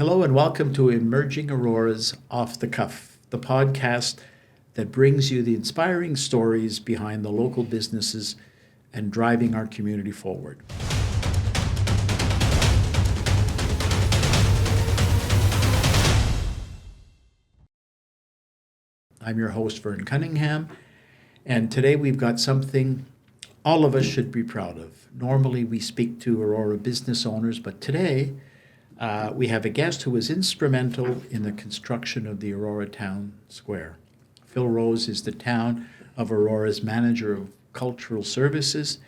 Hello and welcome to Emerging Aurora's Off the Cuff, the podcast that brings you the inspiring stories behind the local businesses and driving our community forward. I'm your host, Vern Cunningham, and today we've got something all of us should be proud of. Normally we speak to Aurora business owners, but today we have a guest who was instrumental in the construction of the Aurora Town Square. Phil Rose is the Town of Aurora's Manager of Cultural Services,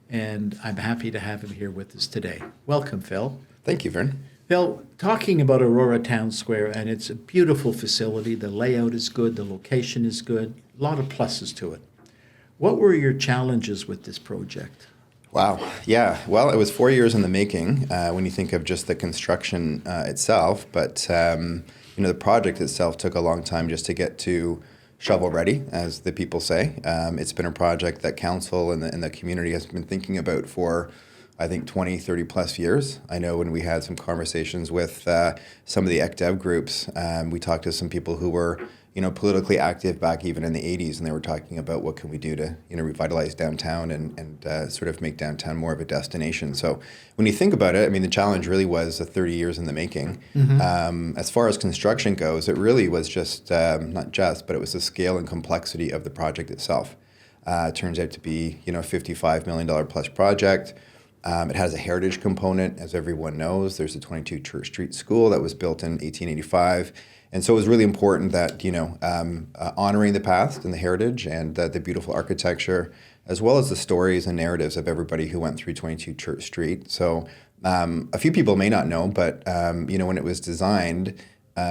and I'm happy to have him here with us today. Welcome, Phil. Thank you, Vern. Phil, talking about Aurora Town Square, and it's a beautiful facility. The layout is good, the location is good, a lot of pluses to it. What were your challenges with this project? Wow. Yeah. Well, it was 4 years in the making when you think of just the construction itself. But, the project itself took a long time just to get to shovel ready, as the people say. It's been a project that council and the community has been thinking about for, I think, 20, 30 plus years. I know when we had some conversations with some of the ECDEV groups, we talked to some people who were politically active back even in the 80s, and they were talking about what can we do to, revitalize downtown and sort of make downtown more of a destination. So when you think about it, I mean, the challenge really was 30 years in the making. Mm-hmm. As far as construction goes, it really was just, but it was the scale and complexity of the project itself. It turns out to be, a $55 million plus project. It has a heritage component, as everyone knows. There's a 22 Church Street School that was built in 1885. And so it was really important that, honoring the past and the heritage and the beautiful architecture, as well as the stories and narratives of everybody who went through 22 Church Street. So a few people may not know, but, when it was designed,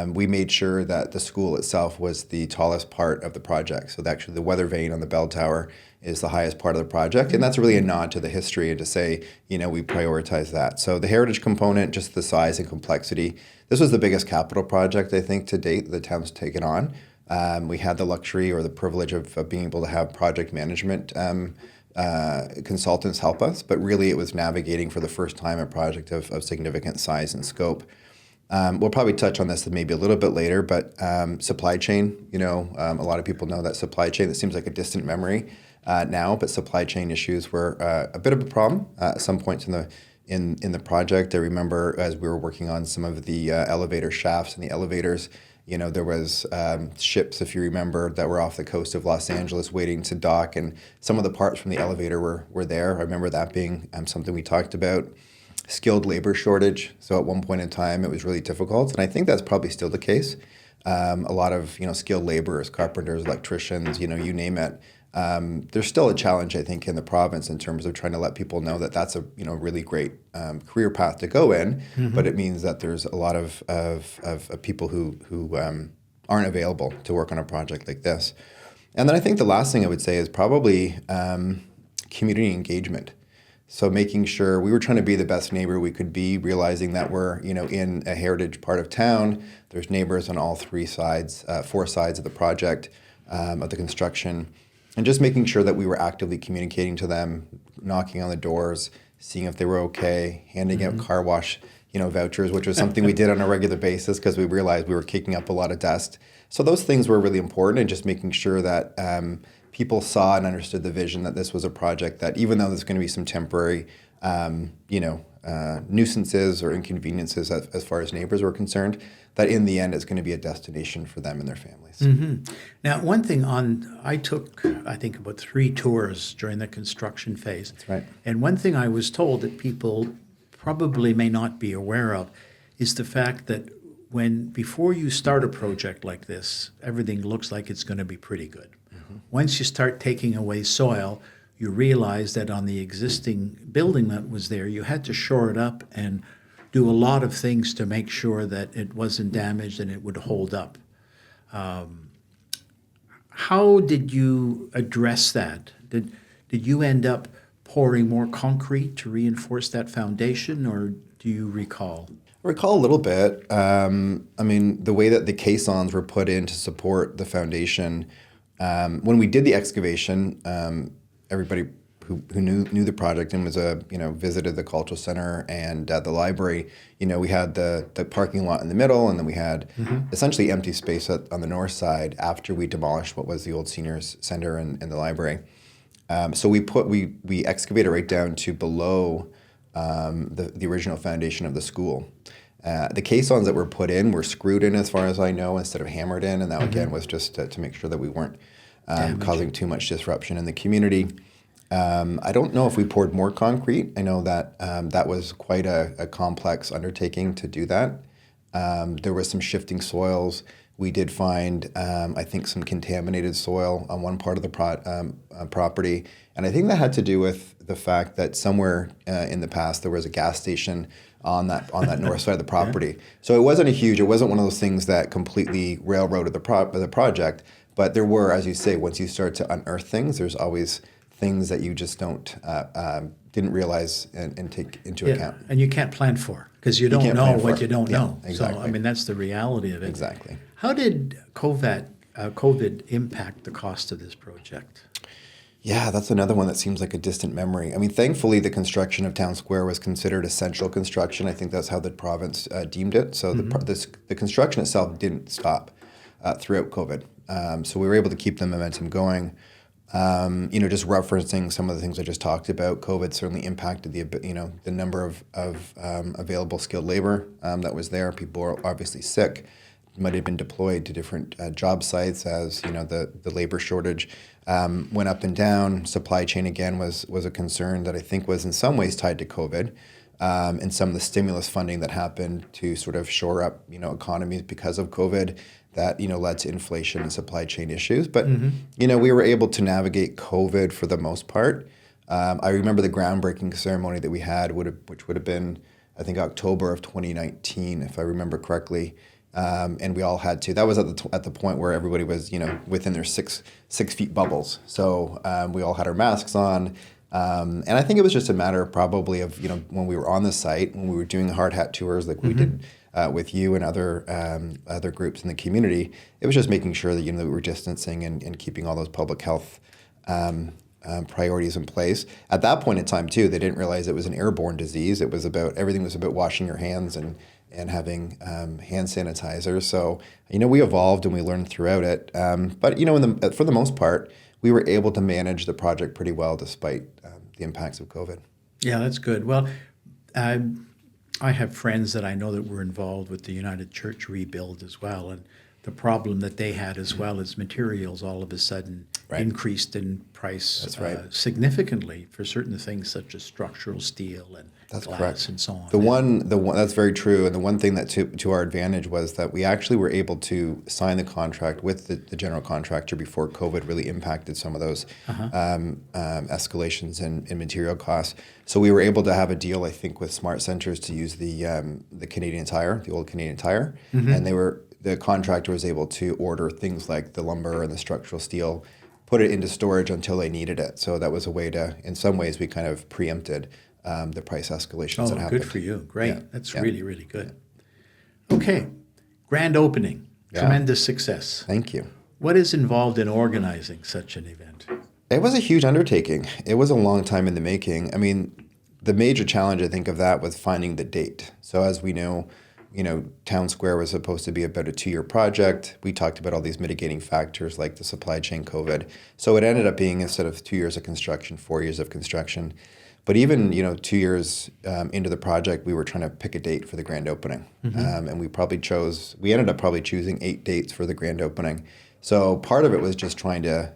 we made sure that the school itself was the tallest part of the project. So actually the weather vane on the bell tower is the highest part of the project. And that's really a nod to the history and to say, we prioritize that. So the heritage component, just the size and complexity. This was the biggest capital project, I think, to date the town's taken on. We had the luxury or the privilege of being able to have project management consultants help us. But really it was navigating for the first time a project of significant size and scope. We'll probably touch on this maybe a little bit later, but supply chain, a lot of people know that supply chain, that seems like a distant memory now, but supply chain issues were a bit of a problem at some points in the project. I remember as we were working on some of the elevator shafts and the elevators, there was ships, if you remember, that were off the coast of Los Angeles waiting to dock, and some of the parts from the elevator were there. I remember that being something we talked about. Skilled labor shortage. So at one point in time, it was really difficult. And I think that's probably still the case. A lot of, skilled laborers, carpenters, electricians, you name it. There's still a challenge, I think, in the province in terms of trying to let people know that that's a, really great career path to go in. Mm-hmm. But it means that there's a lot of people who aren't available to work on a project like this. And then I think the last thing I would say is probably community engagement. So making sure we were trying to be the best neighbor we could be, realizing that we're, in a heritage part of town. There's neighbors on all four sides of the project, of the construction, and just making sure that we were actively communicating to them, knocking on the doors, seeing if they were okay, handing out car wash, vouchers, which was something we did on a regular basis because we realized we were kicking up a lot of dust. So those things were really important, and just making sure that people saw and understood the vision that this was a project that, even though there's going to be some temporary, nuisances or inconveniences as far as neighbors were concerned, that in the end it's going to be a destination for them and their families. Mm-hmm. Now, one thing I took, I think, about 3 tours during the construction phase. That's right. And one thing I was told that people probably may not be aware of is the fact that before you start a project like this, everything looks like it's going to be pretty good. Mm-hmm. Once you start taking away soil, you realize that on the existing building that was there, you had to shore it up and do a lot of things to make sure that it wasn't damaged and it would hold up. How did you address that? Did you end up pouring more concrete to reinforce that foundation, or do you recall? I recall a little bit. The way that the caissons were put in to support the foundation, when we did the excavation, everybody who knew the project and was visited the cultural center and the library. We had the parking lot in the middle, and then we had essentially empty space on the north side after we demolished what was the old seniors center and the library. So we excavated right down to below the original foundation of the school. The caissons that were put in were screwed in, as far as I know, instead of hammered in, and that again was just to make sure that we weren't causing too much disruption in the community. I don't know if we poured more concrete. I know that that was quite a complex undertaking to do that. There was some shifting soils. We did find, I think, some contaminated soil on one part of the property. And I think that had to do with the fact that somewhere in the past there was a gas station on that north side of the property. Yeah. So it wasn't it wasn't one of those things that completely railroaded the project. But there were, as you say, once you start to unearth things, there's always things that you just didn't realize and take into account. And you can't plan for, because you don't know what you don't know. Exactly. So, I mean, that's the reality of it. Exactly. How did COVID impact the cost of this project? Yeah, that's another one that seems like a distant memory. I mean, thankfully, the construction of Town Square was considered essential construction. I think that's how the province deemed it. So the construction itself didn't stop throughout COVID. So we were able to keep the momentum going. Just referencing some of the things I just talked about, COVID certainly impacted the number of available skilled labor that was there. People were obviously sick, might have been deployed to different job sites as the labor shortage went up and down. Supply chain again was a concern that I think was in some ways tied to COVID. And some of the stimulus funding that happened to sort of shore up economies because of COVID that led to inflation and supply chain issues. But we were able to navigate COVID for the most part. I remember the groundbreaking ceremony that we had, which would have been, I think, October of 2019, if I remember correctly. And we all had to. That was at the point where everybody was within their six feet bubbles. So we all had our masks on. And I think it was just a matter probably of when we were on the site, when we were doing hard hat tours like we did with you and other groups in the community. It was just making sure that that we were distancing and keeping all those public health priorities in place. At that point in time too, they didn't realize it was an airborne disease. Everything was about washing your hands and having hand sanitizer. So we evolved and we learned throughout it. But for the most part, we were able to manage the project pretty well despite the impacts of COVID. Yeah, that's good. Well, I have friends that I know that were involved with the United Church rebuild as well, and the problem that they had as well is materials all of a sudden increased in price significantly for certain things such as structural steel and glass and so on. The one that's very true, and the one thing that to our advantage was that we actually were able to sign the contract with the general contractor before COVID really impacted some of those escalations in material costs. So we were able to have a deal, I think, with Smart Centers to use the Canadian Tire, the old Canadian Tire, and the contractor was able to order things like the lumber and the structural steel, put it into storage until they needed it. So that was a way to, in some ways, we kind of preempted the price escalations that happened. Good for you. Great. That's really, really good. Okay. Grand opening. Yeah. Tremendous success. Thank you. What is involved in organizing such an event? It was a huge undertaking. It was a long time in the making. I mean, the major challenge, I think, of that was finding the date. So as we know, Town Square was supposed to be about a 2-year project. We talked about all these mitigating factors like the supply chain, COVID. So it ended up being, instead of 2 years of construction, 4 years of construction. But even 2 years into the project, we were trying to pick a date for the grand opening, and we ended up probably choosing 8 dates for the grand opening. So part of it was just trying to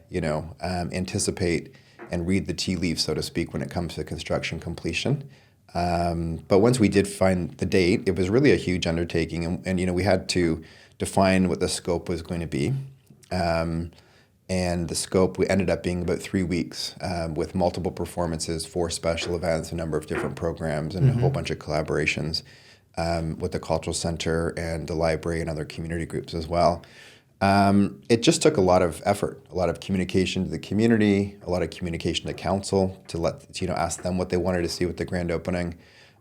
anticipate and read the tea leaves, so to speak, when it comes to construction completion. But once we did find the date, it was really a huge undertaking, and we had to define what the scope was going to be. And the scope ended up being about 3 weeks with multiple performances, 4 special events, a number of different programs, and a whole bunch of collaborations with the Cultural Center and the library and other community groups as well. It just took a lot of effort, a lot of communication to the community, a lot of communication to council to ask them what they wanted to see with the grand opening.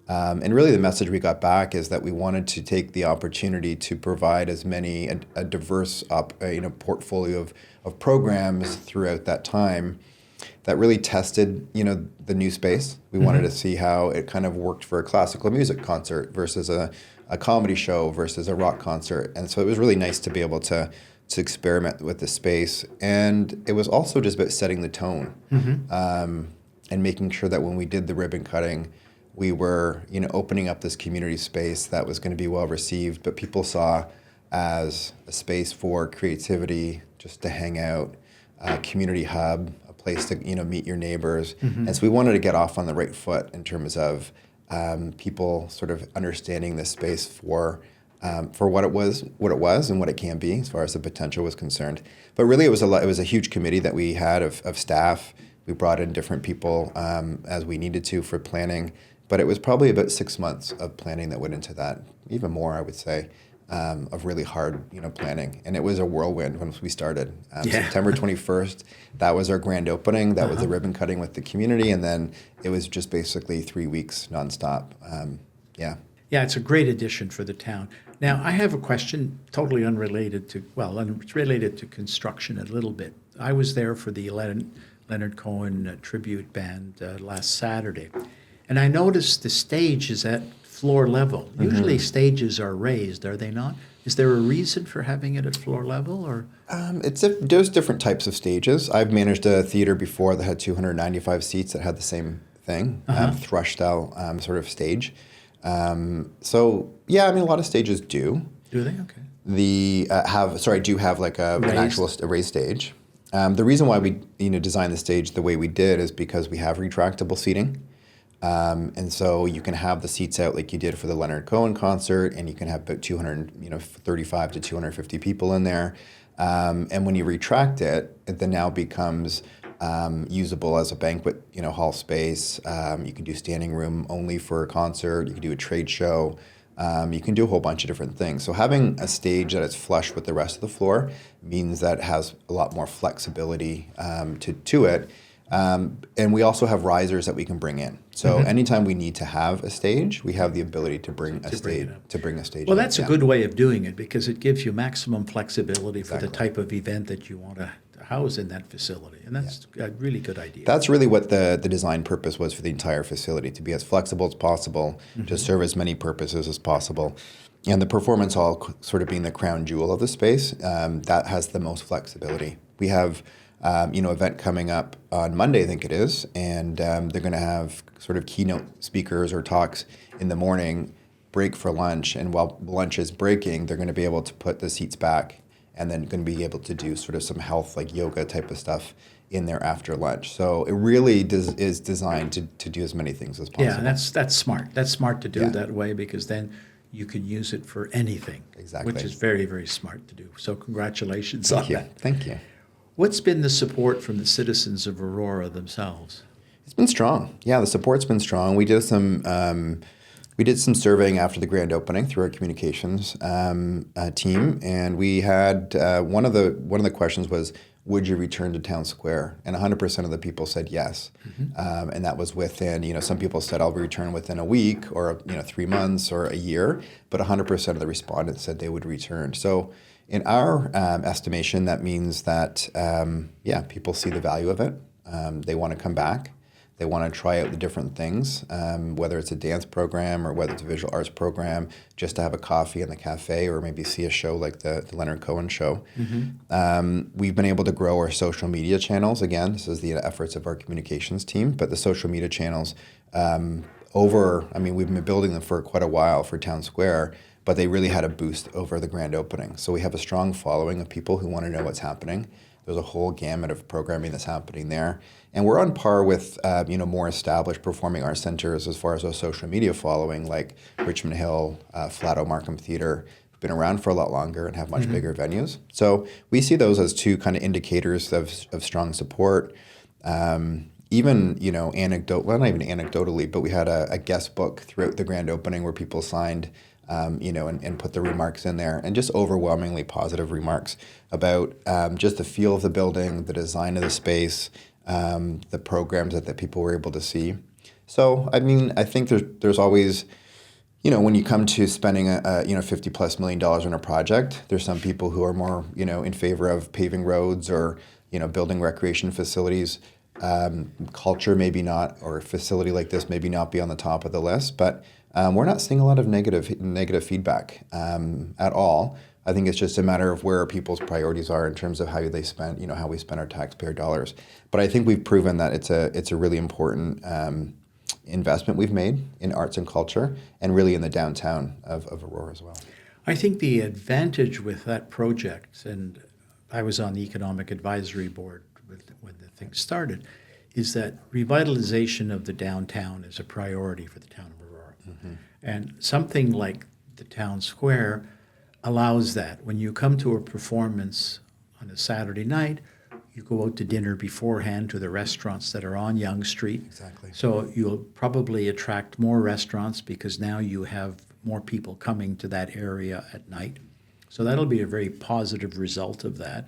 And really the message we got back is that we wanted to take the opportunity to provide as many a diverse portfolio of programs throughout that time that really tested, the new space. We wanted to see how it kind of worked for a classical music concert versus a comedy show versus a rock concert. And so it was really nice to be able to experiment with the space. And it was also just about setting the tone, and making sure that when we did the ribbon cutting, we were, opening up this community space that was going to be well received, but people saw as a space for creativity, just to hang out, a community hub, a place to, meet your neighbors. And so we wanted to get off on the right foot in terms of people sort of understanding this space for what it was, and what it can be as far as the potential was concerned. But really, it was a huge committee that we had of staff. We brought in different people as we needed to for planning, but it was probably about 6 months of planning that went into that, even more, I would say, of really hard, planning. And it was a whirlwind once we started. September 21st, that was our grand opening. That was the ribbon cutting with the community, and then it was just basically 3 weeks nonstop. Yeah, it's a great addition for the town. Now, I have a question totally unrelated to, it's related to construction a little bit. I was there for the Leonard Cohen tribute band last Saturday, and I noticed the stage is at floor level. Usually stages are raised, are they not? Is there a reason for having it at floor level, or? There's different types of stages. I've managed a theater before that had 295 seats that had the same thing, thrush style sort of stage. So yeah, a lot of stages do. Do they? Okay. Do have like an Raised. actual raised stage. The reason why we designed the stage the way we did is because we have retractable seating. And so you can have the seats out like you did for the Leonard Cohen concert, and you can have about 235 to 250 people in there. And when you retract it, it then now becomes usable as a banquet, hall space. You can do standing room only for a concert. You can do a trade show. You can do a whole bunch of different things. So having a stage that is flush with the rest of the floor means that it has a lot more flexibility to it. And we also have risers that we can bring in. So anytime we need to have a stage, we have the ability to bring a stage. Well, that's a good way of doing it, because it gives you maximum flexibility for the type of event that you want to house in that facility. And that's a really good idea. That's really what the design purpose was for the entire facility, to be as flexible as possible, to serve as many purposes as possible. And the performance hall sort of being the crown jewel of the space, that has the most flexibility. We have event coming up on Monday, I think it is, and they're going to have sort of keynote speakers or talks in the morning, break for lunch, and while lunch is breaking, they're going to be able to put the seats back, and then going to be able to do sort of some health, like yoga type of stuff in there after lunch. So it really is designed to do as many things as possible. Yeah, that's smart. That's smart to do it that way, because then you can use it for anything. Exactly. Which is very, very smart to do. So congratulations on that. Thank you. What's been the support from the citizens of Aurora themselves? It's been strong. Yeah, the support's been strong. We did some surveying after the grand opening through our communications team, and we had one of the questions was, would you return to Town Square? And 100% of the people said yes, and that was within, some people said I'll return within a week or 3 months or a year, but 100% of the respondents said they would return. So in our estimation, that means that, people see the value of it. They want to come back. They want to try out the different things, whether it's a dance program or whether it's a visual arts program, just to have a coffee in the cafe or maybe see a show like the Leonard Cohen show. We've been able to grow our social media channels. Again, this is the efforts of our communications team, but the social media channels, we've been building them for quite a while for Town Square, but they really had a boost over the grand opening. So we have a strong following of people who want to know what's happening. There's a whole gamut of programming that's happening there. And we're on par with more established performing arts centers as far as our social media following, like Richmond Hill, Flato Markham Theatre, who've been around for a lot longer and have much bigger venues. So we see those as two kind of indicators of strong support. Anecdotally, but we had a guest book throughout the grand opening where people signed and put the remarks in there, and just overwhelmingly positive remarks about just the feel of the building, the design of the space, the programs that people were able to see. So, I think there's always, when you come to spending $50+ million on a project, there's some people who are more, in favor of paving roads or, building recreation facilities. Culture maybe not, or a facility like this maybe not be on the top of the list, but we're not seeing a lot of negative feedback at all. I think it's just a matter of where people's priorities are in terms of how they spend, how we spend our taxpayer dollars. But I think we've proven that it's a really important investment we've made in arts and culture, and really in the downtown of Aurora as well. I think the advantage with that project, and I was on the Economic Advisory Board when the thing started, is that revitalization of the downtown is a priority for the town of Aurora. Mm-hmm. And something like the town square allows that. When you come to a performance on a Saturday night, you go out to dinner beforehand to the restaurants that are on Yonge Street. Exactly. So you'll probably attract more restaurants because now you have more people coming to that area at night. So that'll be a very positive result of that.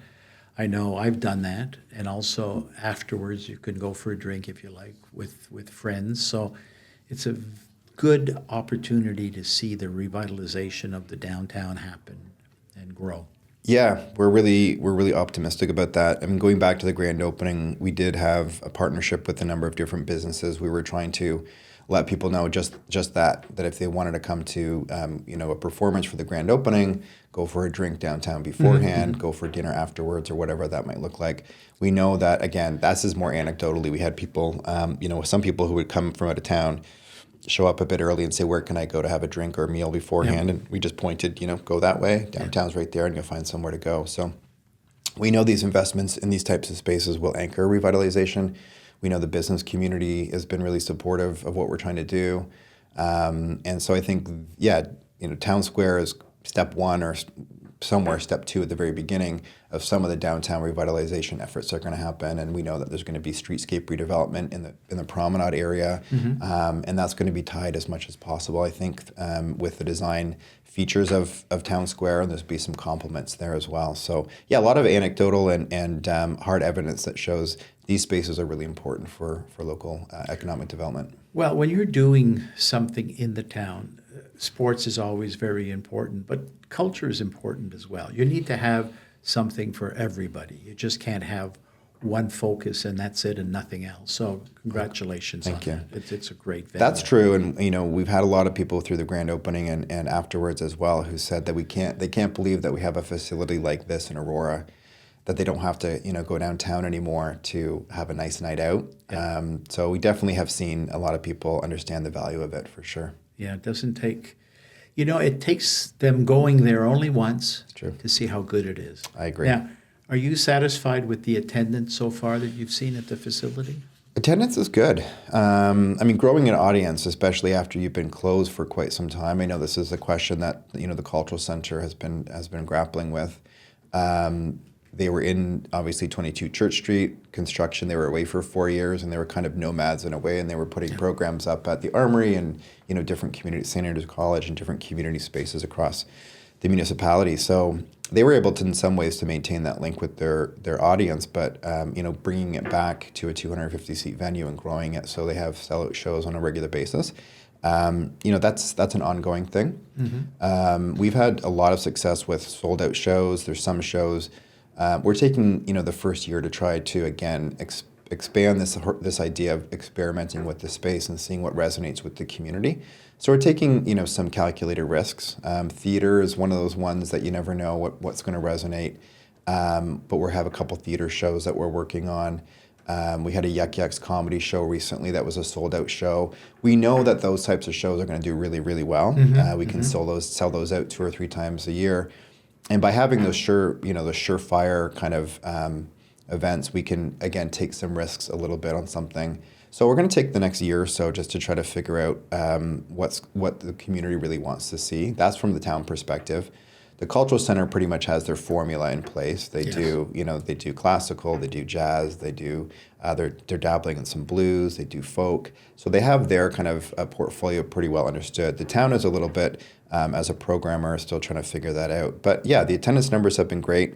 I know I've done that, and also afterwards you can go for a drink if you like with friends. So it's a good opportunity to see the revitalization of the downtown happen and grow. Yeah, we're really optimistic about that. I mean, going back to the grand opening, we did have a partnership with a number of different businesses. We were trying to let people know just that if they wanted to come to a performance for the grand opening, go for a drink downtown beforehand, go for dinner afterwards, or whatever that might look like. We know that, again, this is more anecdotally. We had people, some people who would come from out of town, show up a bit early and say, where can I go to have a drink or a meal beforehand? Yep. And we just pointed, go that way. Downtown's right there, and you'll find somewhere to go. So we know these investments in these types of spaces will anchor revitalization. We know the business community has been really supportive of what we're trying to do. And so I think, Town Square is step one, or somewhere step two at the very beginning of some of the downtown revitalization efforts that are going to happen. And we know that there's going to be streetscape redevelopment in the promenade area. Mm-hmm. And that's going to be tied as much as possible, I think, with the design features of Town Square, and there's be some complements there as well. So a lot of anecdotal and hard evidence that shows these spaces are really important for local economic development. Well, when you're doing something in the town, sports is always very important, but culture is important as well. You need to have something for everybody. You just can't have one focus and that's it and nothing else. So congratulations on that. It's a great venue. That's true. And, we've had a lot of people through the grand opening and afterwards as well who said that they can't believe that we have a facility like this in Aurora, that they don't have to, go downtown anymore to have a nice night out. Yeah. So we definitely have seen a lot of people understand the value of it, for sure. Yeah, it doesn't take, it takes them going there only once to see how good it is. I agree. Now, are you satisfied with the attendance so far that you've seen at the facility? Attendance is good. Growing an audience, especially after you've been closed for quite some time. I know this is a question that, the Cultural Center has been grappling with. They were in, obviously, 22 Church Street construction. They were away for 4 years, and they were kind of nomads in a way, and they were putting programs up at the Armory and, different community, St. Andrews College, and different community spaces across the municipality. So they were able to, in some ways, to maintain that link with their audience, but, bringing it back to a 250-seat venue and growing it so they have sellout shows on a regular basis. That's an ongoing thing. Mm-hmm. We've had a lot of success with sold-out shows. There's some shows. We're taking, the first year to try to, again, expand this idea of experimenting with the space and seeing what resonates with the community. So we're taking, some calculated risks. Theater is one of those ones that you never know what's going to resonate. But we have a couple theater shows that we're working on. We had a Yuck Yucks comedy show recently that was a sold-out show. We know that those types of shows are going to do really, really well. Mm-hmm. We can sell those out 2 or 3 times a year. And by having those surefire kind of events, we can, again, take some risks a little bit on something. So we're going to take the next year or so just to try to figure out what the community really wants to see. That's from the town perspective. The Cultural Center pretty much has their formula in place. They do classical, they do jazz, they're dabbling in some blues, they do folk. So they have their kind of portfolio pretty well understood. The town is a little bit, as a programmer, still trying to figure that out. But the attendance numbers have been great.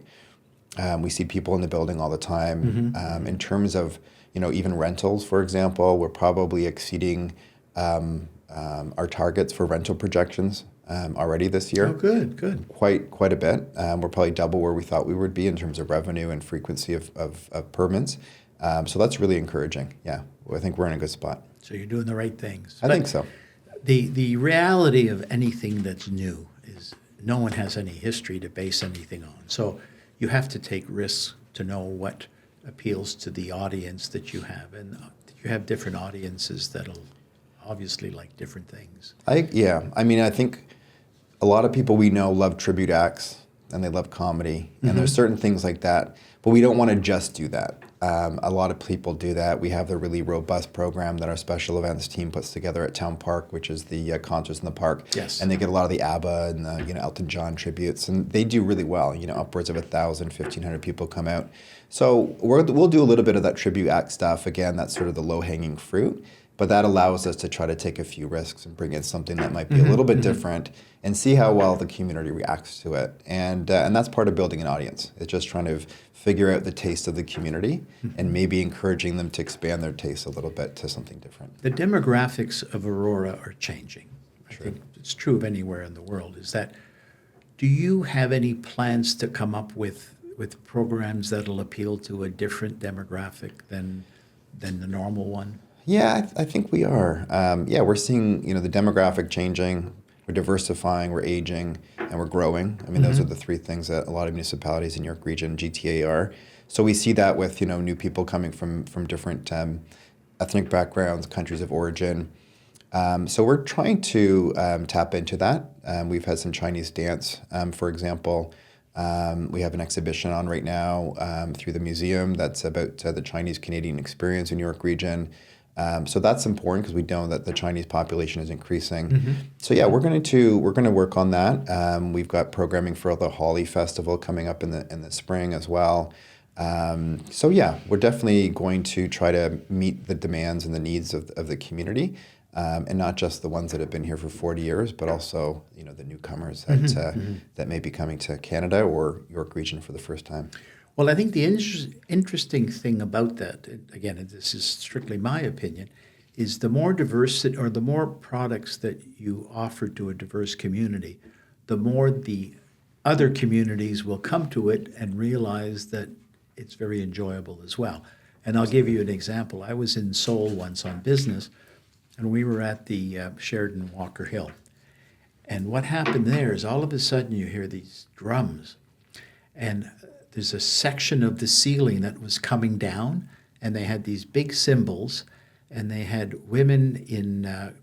We see people in the building all the time. Mm-hmm. In terms of, even rentals, for example, we're probably exceeding our targets for rental projections already this year. Oh, good. Quite a bit. We're probably double where we thought we would be in terms of revenue and frequency of permits. So that's really encouraging. Yeah, I think we're in a good spot. So you're doing the right things. I think so. The reality of anything that's new is no one has any history to base anything on. So you have to take risks to know what appeals to the audience that you have. And you have different audiences that'll obviously like different things. I mean, I think a lot of people we know love tribute acts and they love comedy. And there's certain things like that. But we don't want to just do that. A lot of people do that. We have the really robust program that our special events team puts together at Town Park, which is the concerts in the park. Yes. And they get a lot of the ABBA and the Elton John tributes, and they do really well. Upwards of 1,000, 1,500 people come out. So we'll do a little bit of that tribute act stuff. Again, that's sort of the low-hanging fruit. But that allows us to try to take a few risks and bring in something that might be a little bit different and see how well the community reacts to it. And that's part of building an audience. It's just trying to figure out the taste of the community and maybe encouraging them to expand their taste a little bit to something different. The demographics of Aurora are changing. Sure. I think it's true of anywhere in the world. Do you have any plans to come up with programs that'll appeal to a different demographic than the normal one? Yeah, I think we are. We're seeing the demographic changing. We're diversifying, we're aging, and we're growing. I mean, those are the three things that a lot of municipalities in York Region, GTA, are. So we see that with new people coming from different ethnic backgrounds, countries of origin. So we're trying to tap into that. We've had some Chinese dance, for example. We have an exhibition on right now through the museum that's about the Chinese-Canadian experience in York Region. So that's important because we know that the Chinese population is increasing. So yeah, we're going to work on that. We've got programming for the Holi Festival coming up in the spring as well. So yeah, we're definitely going to try to meet the demands and the needs of the community, and not just the ones that have been here for 40 years, but also the newcomers that may be coming to Canada or York Region for the first time. Well, I think the interesting thing about that, again, this is strictly my opinion, is the more diversity or the more products that you offer to a diverse community, the more the other communities will come to it and realize that it's very enjoyable as well. And I'll give you an example. I was in Seoul once on business, and we were at the Sheridan Walker Hill. And what happened there is all of a sudden you hear these drums, and there's a section of the ceiling that was coming down, and they had these big cymbals, and they had women in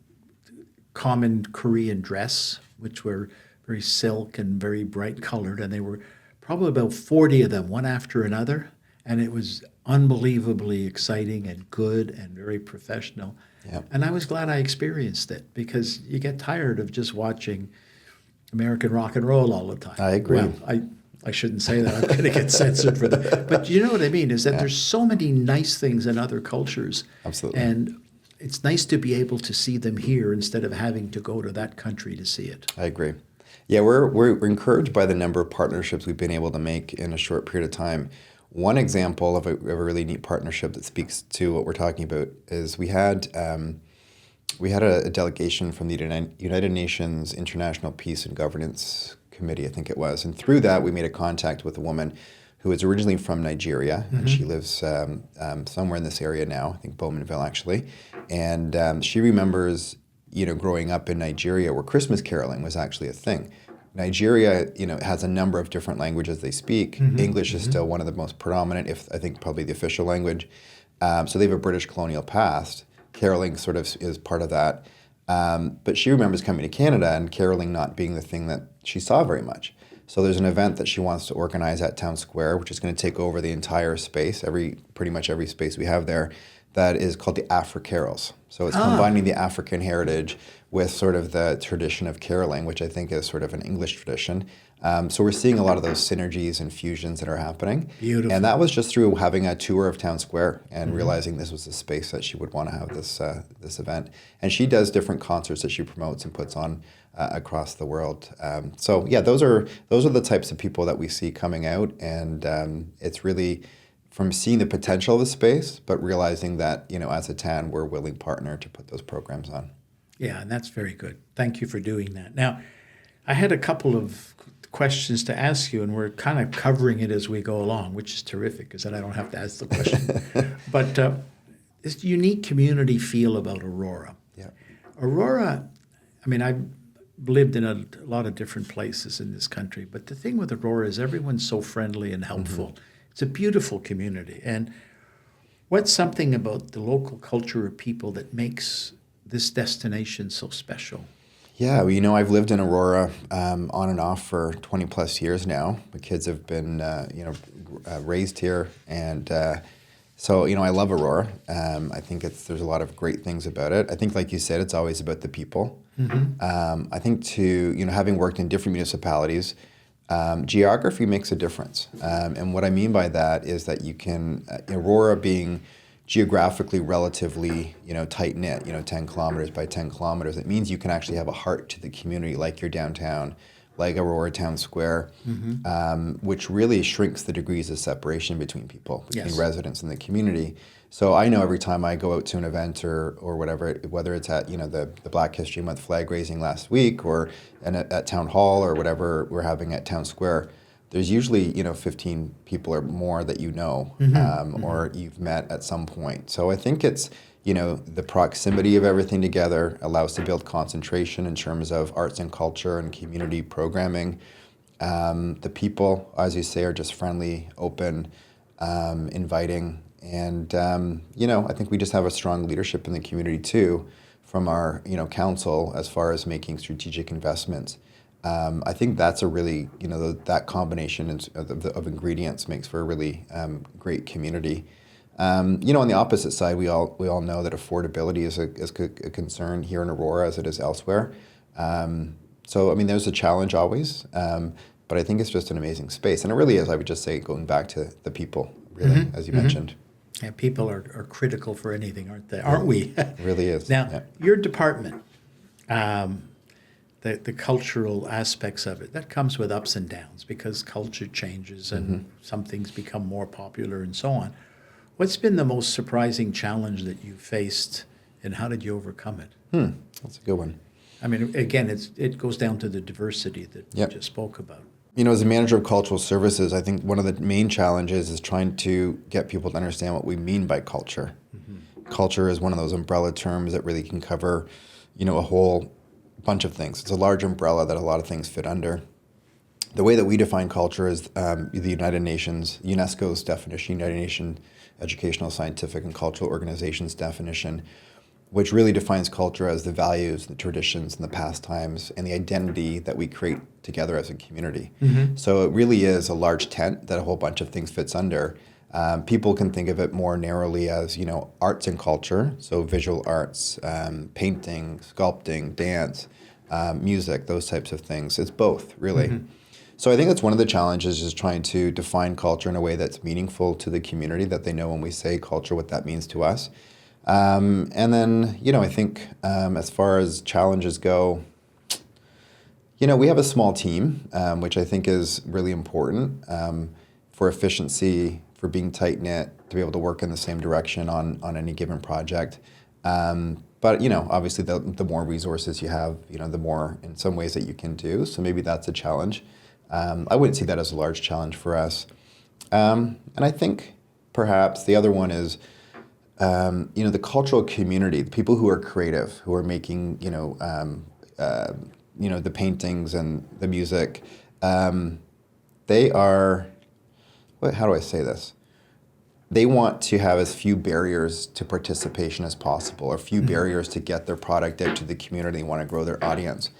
common Korean dress, which were very silk and very bright colored, and they were probably about 40 of them, one after another, and it was unbelievably exciting and good and very professional. Yep. And I was glad I experienced it, because you get tired of just watching American rock and roll all the time. I agree. Well, I shouldn't say that. I'm going to get censored for that. But you know what I mean, is that there's so many nice things in other cultures. Absolutely. And it's nice to be able to see them here instead of having to go to that country to see it. I agree. Yeah, we're encouraged by the number of partnerships we've been able to make in a short period of time. One example of a really neat partnership that speaks to what we're talking about is we had a delegation from the United Nations International Peace and Governance Committee, I think it was. And through that, we made a contact with a woman who is originally from Nigeria, and she lives somewhere in this area now, I think Bowmanville actually. And she remembers, growing up in Nigeria where Christmas caroling was actually a thing. Nigeria, has a number of different languages they speak. English is still one of the most predominant, if I think probably the official language. So they have a British colonial past. Caroling sort of is part of that. But she remembers coming to Canada and caroling not being the thing that she saw very much. So there's an event that she wants to organize at Town Square, which is going to take over the entire space, pretty much every space we have there, that is called the Afro Carols. So it's combining the African heritage with sort of the tradition of caroling, which I think is sort of an English tradition. So we're seeing a lot of those synergies and fusions that are happening. Beautiful. And that was just through having a tour of Town Square and realizing this was the space that she would want to have this event. And she does different concerts that she promotes and puts on across the world. So yeah, those are the types of people that we see coming out, and it's really from seeing the potential of the space, but realizing that as a town we're a willing partner to put those programs on. Yeah, and that's very good. Thank you for doing that. Now, I had a couple of questions to ask you, and we're kind of covering it as we go along, which is terrific because then I don't have to ask the question. But this unique community feel about Aurora. Yeah. Aurora, I mean, I've lived in a lot of different places in this country, but the thing with Aurora is everyone's so friendly and helpful. Mm-hmm. It's a beautiful community. And what's something about the local culture of people that makes this destination so special? Yeah, well, I've lived in Aurora on and off for 20 plus years now. My kids have been, raised here, and so I love Aurora. I think there's a lot of great things about it. I think, like you said, it's always about the people. Mm-hmm. I think having worked in different municipalities, geography makes a difference. And what I mean by that is that you can, Aurora being geographically relatively, tight-knit, 10 kilometers by 10 kilometers, it means you can actually have a heart to the community, like your downtown, like Aurora Town Square, mm-hmm. Which really shrinks the degrees of separation between people, between residents and the community. So I know every time I go out to an event or whatever, whether it's at, the Black History Month flag raising last week or at Town Hall or whatever we're having at Town Square, there's usually, 15 people or more that mm-hmm. Or you've met at some point. So I think it's, the proximity of everything together allows to build concentration in terms of arts and culture and community programming. The people, as you say, are just friendly, open, inviting. And, I think we just have a strong leadership in the community too, from our, council as far as making strategic investments. I think that's a really, that combination of ingredients makes for a really great community. On the opposite side, we all know that affordability is a concern here in Aurora as it is elsewhere. So, there's a challenge always, but I think it's just an amazing space. And it really is, I would just say, going back to the people, really, mm-hmm. as you mm-hmm. mentioned. Yeah, people are critical for anything, aren't they? Aren't we? It really is. Now, your department, the cultural aspects of it, that comes with ups and downs because culture changes and mm-hmm. some things become more popular and so on. What's been the most surprising challenge that you faced, and how did you overcome it? That's a good one. Again, it goes down to the diversity that you just spoke about. As a manager of cultural services, I think one of the main challenges is trying to get people to understand what we mean by culture. Mm-hmm. Culture is one of those umbrella terms that really can cover, a whole bunch of things. It's a large umbrella that a lot of things fit under. The way that we define culture is the United Nations, UNESCO's definition, United Nations Educational, Scientific, and Cultural Organization's definition, which really defines culture as the values, the traditions, and the pastimes, and the identity that we create together as a community. Mm-hmm. So it really is a large tent that a whole bunch of things fits under. People can think of it more narrowly as, arts and culture, so visual arts, painting, sculpting, dance, music, those types of things. It's both, really. Mm-hmm. So I think that's one of the challenges, is trying to define culture in a way that's meaningful to the community, that they know when we say culture, what that means to us. And then, I think as far as challenges go, we have a small team, which I think is really important for efficiency, for being tight-knit, to be able to work in the same direction on any given project. But, obviously the more resources you have, the more in some ways that you can do. So maybe that's a challenge. I wouldn't see that as a large challenge for us. And I think perhaps the other one is, the cultural community, the people who are creative, who are making, the paintings and the music, they are, how do I say this? They want to have as few barriers to participation as possible, or few mm-hmm. barriers to get their product out to the community. They want to grow their audience.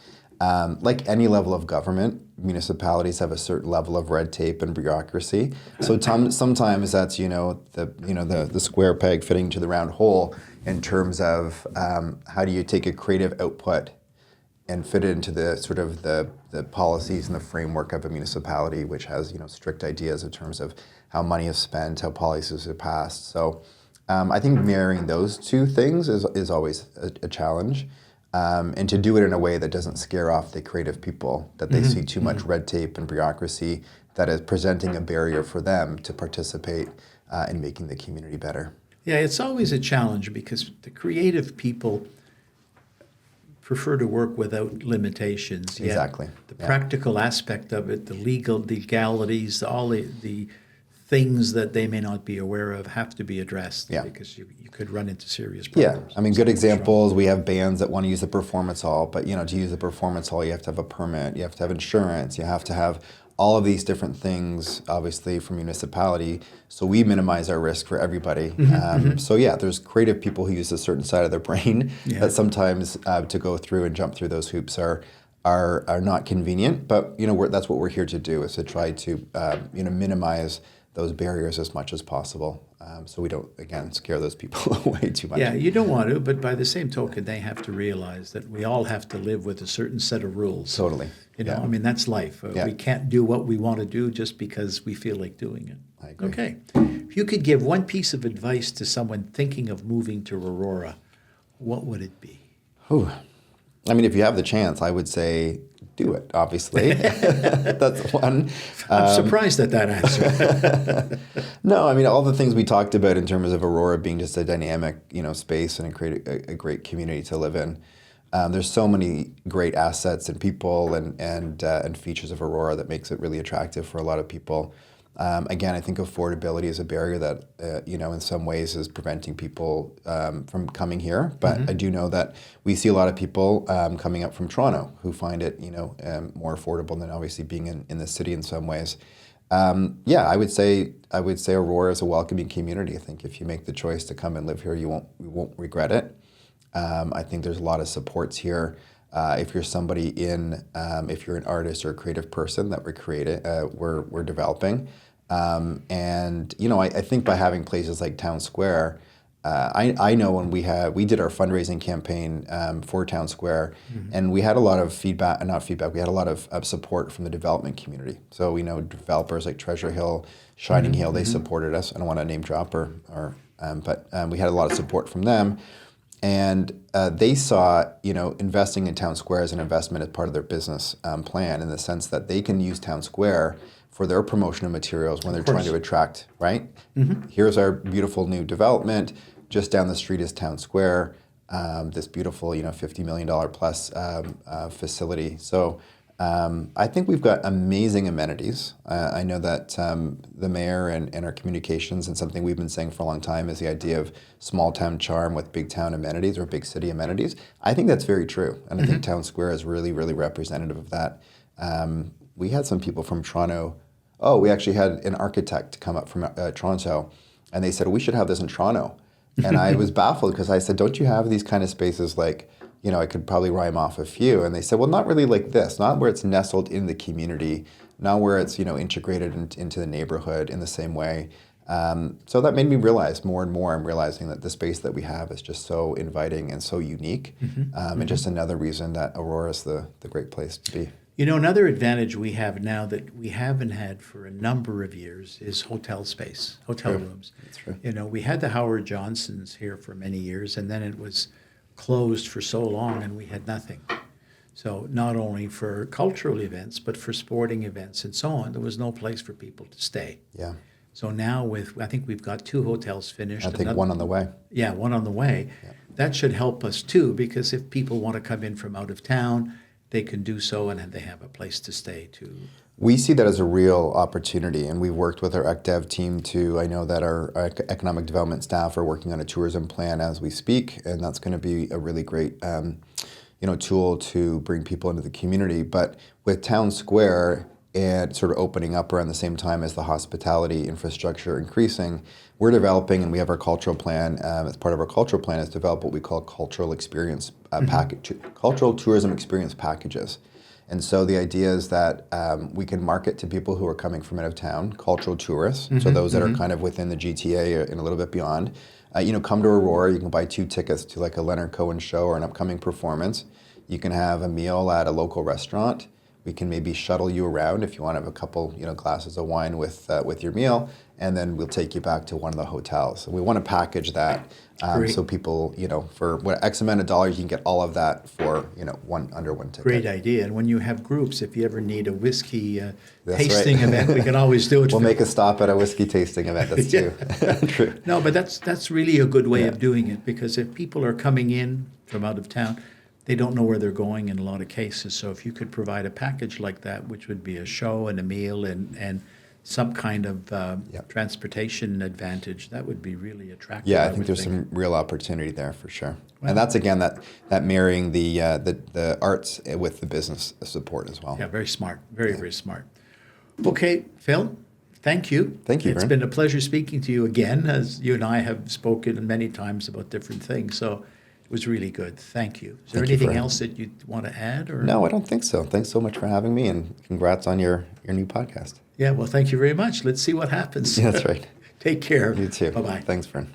Like any level of government, municipalities have a certain level of red tape and bureaucracy. So sometimes that's the square peg fitting to the round hole in terms of how do you take a creative output and fit it into the sort of the policies and the framework of a municipality, which has strict ideas in terms of how money is spent, how policies are passed. So I think marrying those two things is always a challenge. And to do it in a way that doesn't scare off the creative people, that they mm-hmm. see too much mm-hmm. red tape and bureaucracy that is presenting a barrier for them to participate in making the community better. Yeah, it's always a challenge because the creative people prefer to work without limitations. Yet Exactly. the Yeah. practical aspect of it, the legalities, all the things that they may not be aware of have to be addressed Yeah. because you could run into serious Yeah, problems. I mean, good Something's wrong. examples. We have bands that want to use the performance hall, but to use the performance hall, you have to have a permit, you have to have insurance, you have to have all of these different things, obviously, from municipality. So we minimize our risk for everybody. So yeah, there's creative people who use a certain side of their brain Yeah. that sometimes to go through and jump through those hoops are not convenient. But that's what we're here to do, is to try to minimize those barriers as much as possible, so we don't, again, scare those people away too much. Yeah, you don't want to, but by the same token, they have to realize that we all have to live with a certain set of rules. Totally. I mean, that's life. Yeah. We can't do what we want to do just because we feel like doing it. I agree. Okay. If you could give one piece of advice to someone thinking of moving to Aurora, what would it be? Whew. I mean, if you have the chance, I would say do it, obviously. That's one. I'm surprised at that answer. No, I mean, all the things we talked about in terms of Aurora being just a dynamic, space and a great community to live in. There's so many great assets and people and features of Aurora that makes it really attractive for a lot of people. Again, I think affordability is a barrier that, in some ways is preventing people from coming here. But I do know that we see a lot of people coming up from Toronto who find it, more affordable than obviously being in the city in some ways. Yeah, I would say Aurora is a welcoming community. I think if you make the choice to come and live here, you won't regret it. I think there's a lot of supports here. If you're somebody if you're an artist or a creative person that we're developing. I think by having places like Town Square, I know when we did our fundraising campaign for Town Square, and we had a lot of we had a lot of support from the development community. So we know developers like Treasure Hill, Shining Hill, they supported us. I don't want to name drop but we had a lot of support from them. And they saw, investing in Town Square as an investment as part of their business plan, in the sense that they can use Town Square for their promotional materials when they're trying to attract, right? Here's our beautiful new development. Just down the street is Town Square, this beautiful, $50 million plus facility. So I think we've got amazing amenities. I know that the mayor and our communications, and something we've been saying for a long time, is the idea of small town charm with big town amenities or big city amenities. I think that's very true. And I think Town Square is really, really representative of that. We had some people from Toronto. We actually had an architect come up from Toronto, and they said, we should have this in Toronto. And I was baffled because I said, don't you have these kind of spaces like, I could probably rhyme off a few. And they said, well, not really like this, not where it's nestled in the community, not where it's, integrated into the neighborhood in the same way. So that made me realize more and more, I'm realizing that the space that we have is just so inviting and so unique. And just another reason that Aurora is the great place to be. Another advantage we have now that we haven't had for a number of years is hotel space, hotel rooms. That's true. We had the Howard Johnsons here for many years, and then it was closed for so long and we had nothing. So not only for cultural events, but for sporting events and so on, there was no place for people to stay. Yeah. So now I think we've got 2 hotels finished. I think one on the way. Yeah, one on the way. Yeah. That should help us too, because if people want to come in from out of town, they can do so and they have a place to stay too. We see that as a real opportunity, and we've worked with our ECDev team I know that our economic development staff are working on a tourism plan as we speak, and that's going to be a really great tool to bring people into the community. But with Town Square and sort of opening up around the same time as the hospitality infrastructure increasing, we're developing, and we have our cultural plan, as part of our cultural plan, is develop what we call cultural experience package, cultural tourism experience packages. And so the idea is that we can market to people who are coming from out of town, cultural tourists, so those that are kind of within the GTA and a little bit beyond. Come to Aurora, you can buy 2 tickets to like a Leonard Cohen show or an upcoming performance. You can have a meal at a local restaurant. We can maybe shuttle you around if you want to have a couple, glasses of wine with your meal, and then we'll take you back to one of the hotels. So we want to package that so people, for what X amount of dollars, you can get all of that for under one ticket. Great idea. And when you have groups, if you ever need a whiskey That's tasting right. event, we can always do it. We'll make a stop at a whiskey tasting event. That's true. No, but that's really a good way of doing it, because if people are coming in from out of town, they don't know where they're going in a lot of cases. So if you could provide a package like that, which would be a show and a meal and some kind of transportation advantage, that would be really attractive. Yeah, I think there's some real opportunity there for sure. Well, and that's again that marrying the arts with the business support as well. Yeah, very smart. Very smart. Okay, Phil, thank you. Thank you, It's Vern. been a pleasure speaking to you again, as you and I have spoken many times about different things. So it was really good. Thank you. Is there Thank you anything for- else that you want to add? Or No, I don't think so. Thanks so much for having me, and congrats on your new podcast. Yeah, well, thank you very much. Let's see what happens. Yeah, that's right. Take care. You too. Bye-bye. Thanks, Vern.